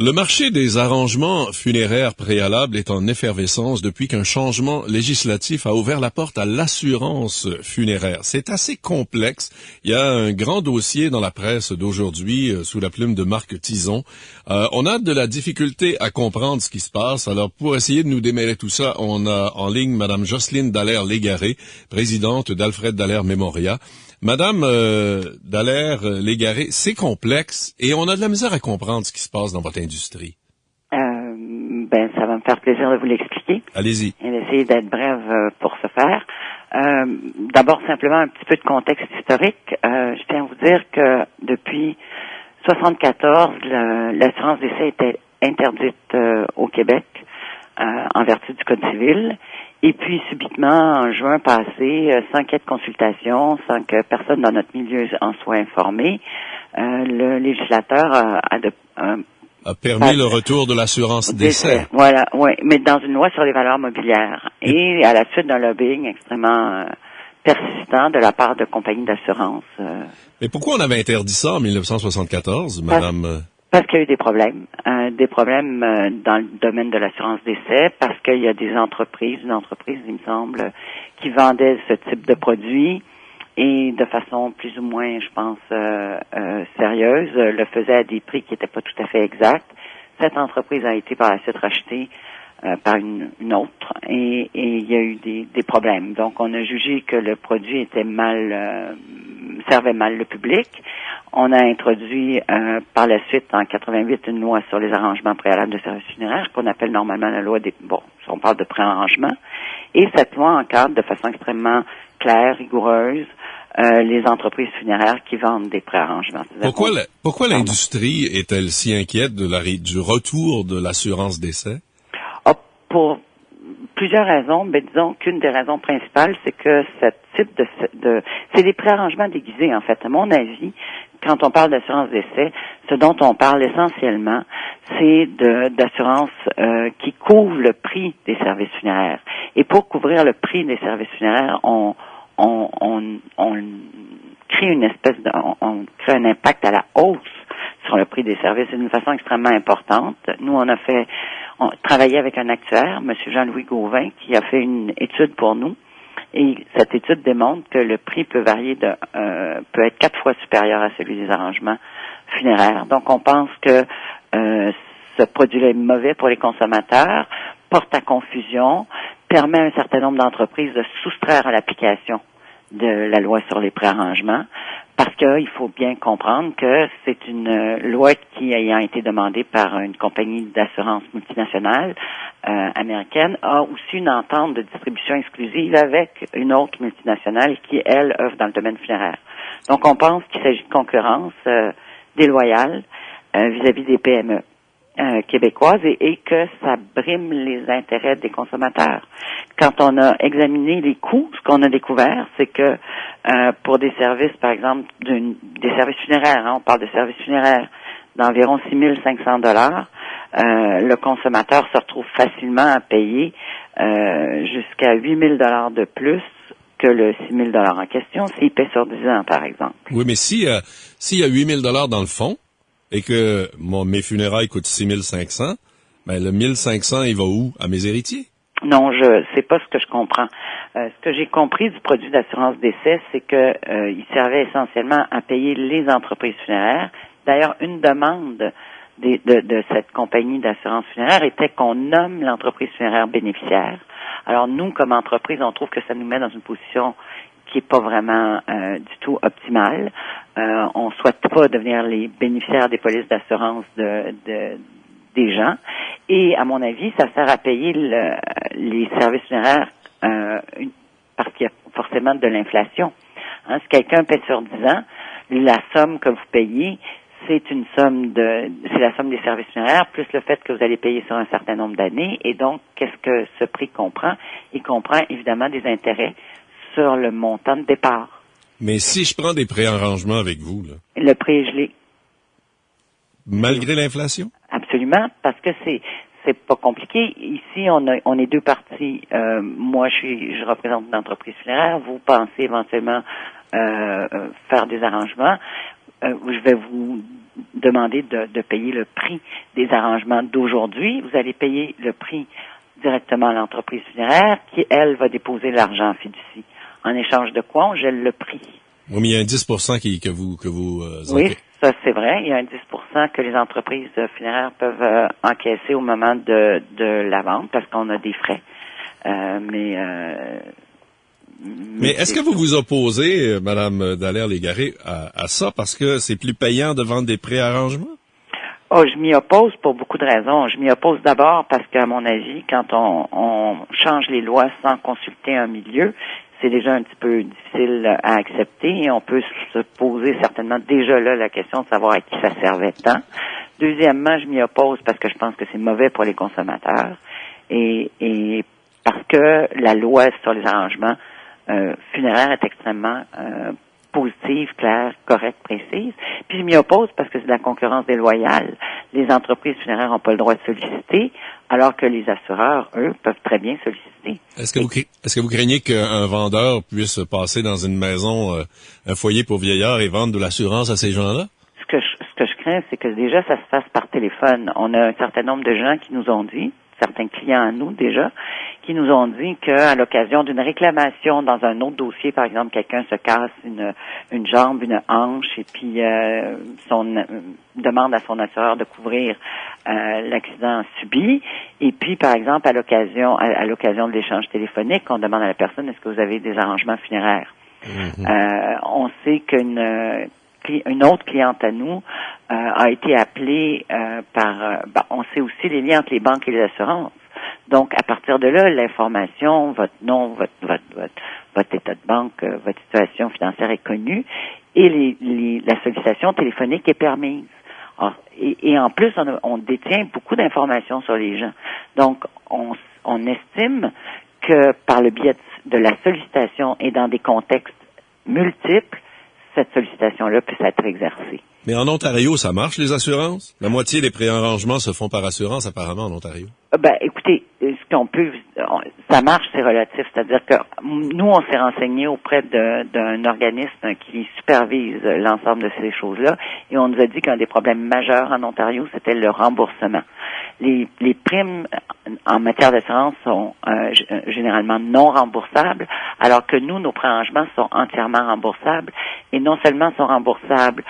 Le marché des arrangements funéraires préalables est en effervescence depuis qu'un changement législatif a ouvert la porte à l'assurance funéraire. C'est assez complexe. Il y a un grand dossier dans la presse d'aujourd'hui sous la plume de Marc Tison. On a de la difficulté à comprendre ce qui se passe. Alors, pour essayer de nous démêler tout ça, on a en ligne Madame Jocelyne Dallaire-Légaré, présidente d'Alfred Dallaire Memoria. Madame Dallaire-Légaré, c'est complexe et on a de la misère à comprendre ce qui se passe dans votre industrie. Ça va me faire plaisir de vous l'expliquer. Allez-y. Et d'essayer d'être brève pour ce faire. D'abord, simplement un petit peu de contexte historique. Je tiens à vous dire que depuis 1974, l'assurance décès était interdite au Québec en vertu du Code civil. Et puis, subitement, en juin passé, sans qu'il y ait de consultation, sans que personne dans notre milieu en soit informé, le législateur a permis le retour de l'assurance décès. Voilà, oui, mais dans une loi sur les valeurs mobilières. Et à la suite d'un lobbying extrêmement persistant de la part de compagnies d'assurance. Mais pourquoi on avait interdit ça en 1974, madame? Parce qu'il y a eu des problèmes dans le domaine de l'assurance décès, parce qu'il y a une entreprise, il me semble, qui vendait ce type de produit et de façon plus ou moins, je pense, sérieuse, le faisait à des prix qui n'étaient pas tout à fait exacts. Cette entreprise a été par la suite rachetée par une autre et il y a eu des problèmes. Donc, on a jugé que le produit était servait mal le public. On a introduit par la suite, en 88, une loi sur les arrangements préalables de services funéraires, qu'on appelle normalement la loi on parle de préarrangement. Et cette loi encadre de façon extrêmement claire, rigoureuse, les entreprises funéraires qui vendent des préarrangements. Pourquoi l'industrie est-elle si inquiète du retour de l'assurance décès? Pour plusieurs raisons, mais disons qu'une des raisons principales, c'est que ce type c'est des préarrangements déguisés, en fait. À mon avis, quand on parle d'assurance décès, ce dont on parle essentiellement, c'est d'assurance qui couvre le prix des services funéraires. Et pour couvrir le prix des services funéraires, on crée on crée un impact à la hausse sur le prix des services d'une façon extrêmement importante. Nous, on travaillé avec un actuaire, M. Jean-Louis Gauvin, qui a fait une étude pour nous. Et cette étude démontre que le prix peut varier peut être 4 fois supérieur à celui des arrangements funéraires. Donc, on pense que ce produit-là est mauvais pour les consommateurs, porte à confusion, permet à un certain nombre d'entreprises de soustraire à l'application de la loi sur les préarrangements, parce qu'il faut bien comprendre que c'est une loi qui, ayant été demandée par une compagnie d'assurance multinationale américaine, a aussi une entente de distribution exclusive avec une autre multinationale qui, elle, œuvre dans le domaine funéraire. Donc, on pense qu'il s'agit de concurrence déloyale vis-à-vis des PME québécoises et que ça brime les intérêts des consommateurs. Quand on a examiné les coûts, ce qu'on a découvert, c'est que pour des services, par exemple, des services funéraires, on parle de services funéraires d'environ 6 500 $, le consommateur se retrouve facilement à payer jusqu'à 8 000 $ de plus que le 6 000 $ en question s'il paie sur 10 ans, par exemple. Oui, mais s'il y a 8 000 $ dans le fond, et que mes funérailles coûtent 6 500, ben le 1 500, il va où? À mes héritiers? Non, c'est pas ce que je comprends. Ce que j'ai compris du produit d'assurance décès, c'est que il servait essentiellement à payer les entreprises funéraires. D'ailleurs, une demande de cette compagnie d'assurance funéraire était qu'on nomme l'entreprise funéraire bénéficiaire. Alors, nous, comme entreprise, on trouve que ça nous met dans une position qui est pas vraiment du tout optimale. On souhaite pas devenir les bénéficiaires des polices d'assurance des gens. Et à mon avis, ça sert à payer les services funéraires parce qu'il y a forcément de l'inflation. Si quelqu'un paie sur 10 ans, la somme que vous payez, c'est la somme des services funéraires plus le fait que vous allez payer sur un certain nombre d'années. Et donc, qu'est-ce que ce prix comprend? Il comprend évidemment des intérêts sur le montant de départ. Mais si je prends des préarrangements avec vous, là. Le prix est gelé. Malgré l'inflation? Absolument, parce que c'est pas compliqué. Ici, on est deux parties. Moi, je représente une entreprise funéraire. Vous pensez éventuellement faire des arrangements. Je vais vous demander de payer le prix des arrangements d'aujourd'hui. Vous allez payer le prix directement à l'entreprise funéraire qui, elle, va déposer l'argent en fiducie. En échange de quoi on gèle le prix. Oui, mais il y a un 10% que vous Oui, ça c'est vrai. Il y a un 10% que les entreprises funéraires peuvent encaisser au moment de la vente parce qu'on a des frais. Mais est-ce que vous vous opposez, Madame Dallaire-Légaré, à ça parce que c'est plus payant de vendre des préarrangements? Oh, je m'y oppose pour beaucoup de raisons. Je m'y oppose d'abord parce qu'à mon avis, quand on change les lois sans consulter un milieu, c'est déjà un petit peu difficile à accepter et on peut se poser certainement déjà là la question de savoir à qui ça servait tant. Deuxièmement, je m'y oppose parce que je pense que c'est mauvais pour les consommateurs et parce que la loi sur les arrangements funéraires est extrêmement positive, claire, correcte, précise. Puis je m'y oppose parce que c'est de la concurrence déloyale. Les entreprises funéraires n'ont pas le droit de solliciter, alors que les assureurs, eux, peuvent très bien solliciter. Est-ce que vous craignez qu'un vendeur puisse passer dans une maison, un foyer pour vieillards et vendre de l'assurance à ces gens-là? Ce que je crains, c'est que déjà ça se fasse par téléphone. On a un certain nombre de gens qui nous ont dit, certains clients à nous déjà, qui nous ont dit qu'à l'occasion d'une réclamation dans un autre dossier, par exemple, quelqu'un se casse une jambe, une hanche, et puis demande à son assureur de couvrir l'accident subi, et puis, par exemple, à l'occasion de l'échange téléphonique, on demande à la personne, est-ce que vous avez des arrangements funéraires? On sait qu'une autre cliente à nous a été appelée on sait aussi les liens entre les banques et les assurances. Donc, à partir de là, l'information, votre nom, votre état de banque, votre situation financière est connue et la sollicitation téléphonique est permise. Alors, et en plus, on détient beaucoup d'informations sur les gens. Donc, on estime que par le biais de la sollicitation et dans des contextes multiples, cette sollicitation-là puisse être exercée. Mais en Ontario, ça marche, les assurances? La moitié des préarrangements se font par assurance, apparemment, en Ontario. Écoutez, ça marche, c'est relatif. C'est-à-dire que nous, on s'est renseigné auprès d'un organisme qui supervise l'ensemble de ces choses-là, et on nous a dit qu'un des problèmes majeurs en Ontario, c'était le remboursement. Les primes en matière d'assurance sont généralement non remboursables, alors que nous, nos préarrangements sont entièrement remboursables, et non seulement sont remboursables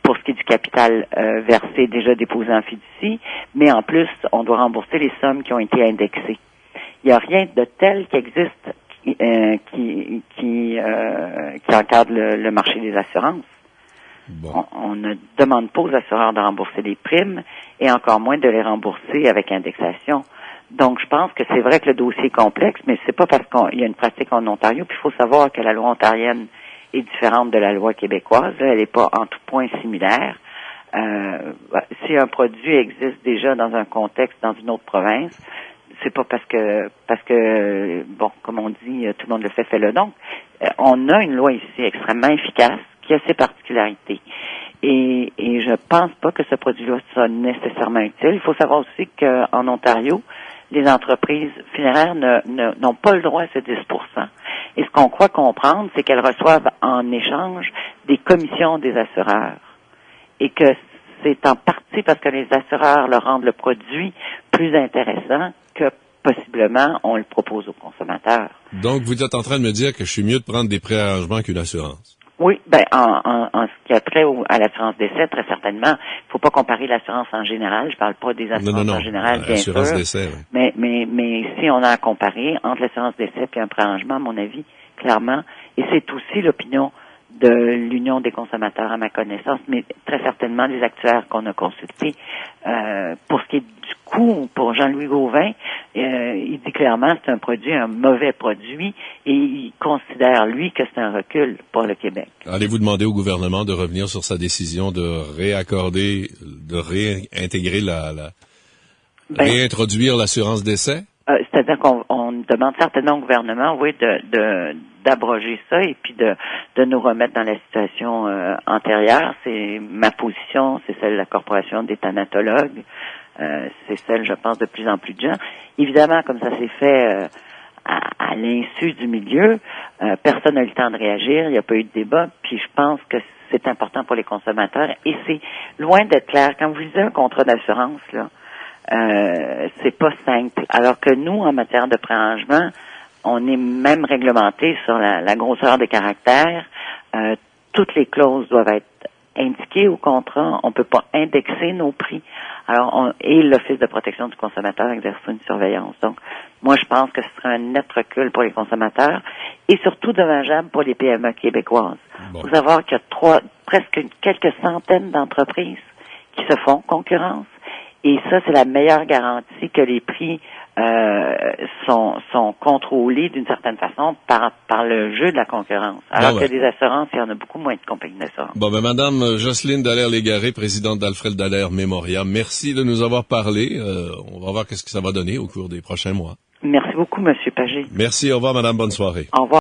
pour ce qui est du capital versé, déjà déposé en fiducie, mais en plus, on doit rembourser les sommes qui ont été indexées. Il n'y a rien de tel qui existe qui encadre le marché des assurances. Bon. On ne demande pas aux assureurs de rembourser les primes et encore moins de les rembourser avec indexation. Donc, je pense que c'est vrai que le dossier est complexe, mais c'est pas parce qu'il y a une pratique en Ontario. Puis, il faut savoir que la loi ontarienne est différente de la loi québécoise. Là, elle n'est pas en tout point similaire. Si un produit existe déjà dans un contexte, dans une autre province, c'est pas parce que bon, comme on dit, tout le monde le fait le donc. On a une loi ici extrêmement efficace qui a ses particularités. Et je pense pas que ce produit-là soit nécessairement utile. Il faut savoir aussi qu'en Ontario, les entreprises funéraires n'ont pas le droit à ce 10%. Et ce qu'on croit comprendre, c'est qu'elles reçoivent en échange des commissions des assureurs. Et que c'est en partie parce que les assureurs leur rendent le produit plus intéressant que possiblement on le propose aux consommateurs. Donc, vous êtes en train de me dire que je suis mieux de prendre des préarrangements qu'une assurance? Oui, en ce qui a trait à l'assurance décès, très certainement. Il ne faut pas comparer l'assurance en général. Je parle pas des assurances en général, bien sûr. L'assurance décès, oui. Mais si on a à comparer entre l'assurance décès et un préarrangement, à mon avis, clairement, et c'est aussi l'opinion de l'Union des consommateurs à ma connaissance, mais très certainement les actuaires qu'on a consultés. Pour ce qui est du coût, pour Jean-Louis Gauvin, il dit clairement que c'est un mauvais produit, et il considère, lui, que c'est un recul pour le Québec. Allez-vous demander au gouvernement de revenir sur sa décision de réaccorder, de réintégrer réintroduire l'assurance décès? C'est-à-dire qu'on demande certainement au gouvernement, oui, d'abroger ça et puis de nous remettre dans la situation antérieure. C'est ma position, c'est celle de la Corporation des thanatologues, c'est celle, je pense, de plus en plus de gens. Évidemment, comme ça s'est fait à l'insu du milieu, personne n'a eu le temps de réagir, il n'y a pas eu de débat, puis je pense que c'est important pour les consommateurs et c'est loin d'être clair. Quand vous lisez un contrat d'assurance, là, c'est pas simple. Alors que nous, en matière de pré-arrangement, on est même réglementé sur la grosseur des caractères. Toutes les clauses doivent être indiquées au contrat. On peut pas indexer nos prix. Alors, et l'Office de protection du consommateur exerce une surveillance. Donc, moi, je pense que ce serait un net recul pour les consommateurs et surtout dommageable pour les PME québécoises. Bon. Il faut savoir qu'il y a presque quelques centaines d'entreprises qui se font concurrence. Et ça, c'est la meilleure garantie que les prix sont contrôlés d'une certaine façon par le jeu de la concurrence. Alors que des assurances, il y en a beaucoup moins de compagnies d'assurance. Bon, ben, Madame Jocelyne Dallaire-Légaré, présidente d'Alfred Dallaire Memoria, merci de nous avoir parlé. On va voir qu'est-ce que ça va donner au cours des prochains mois. Merci beaucoup, Monsieur Pagé. Merci, au revoir, Madame, bonne soirée. Au revoir.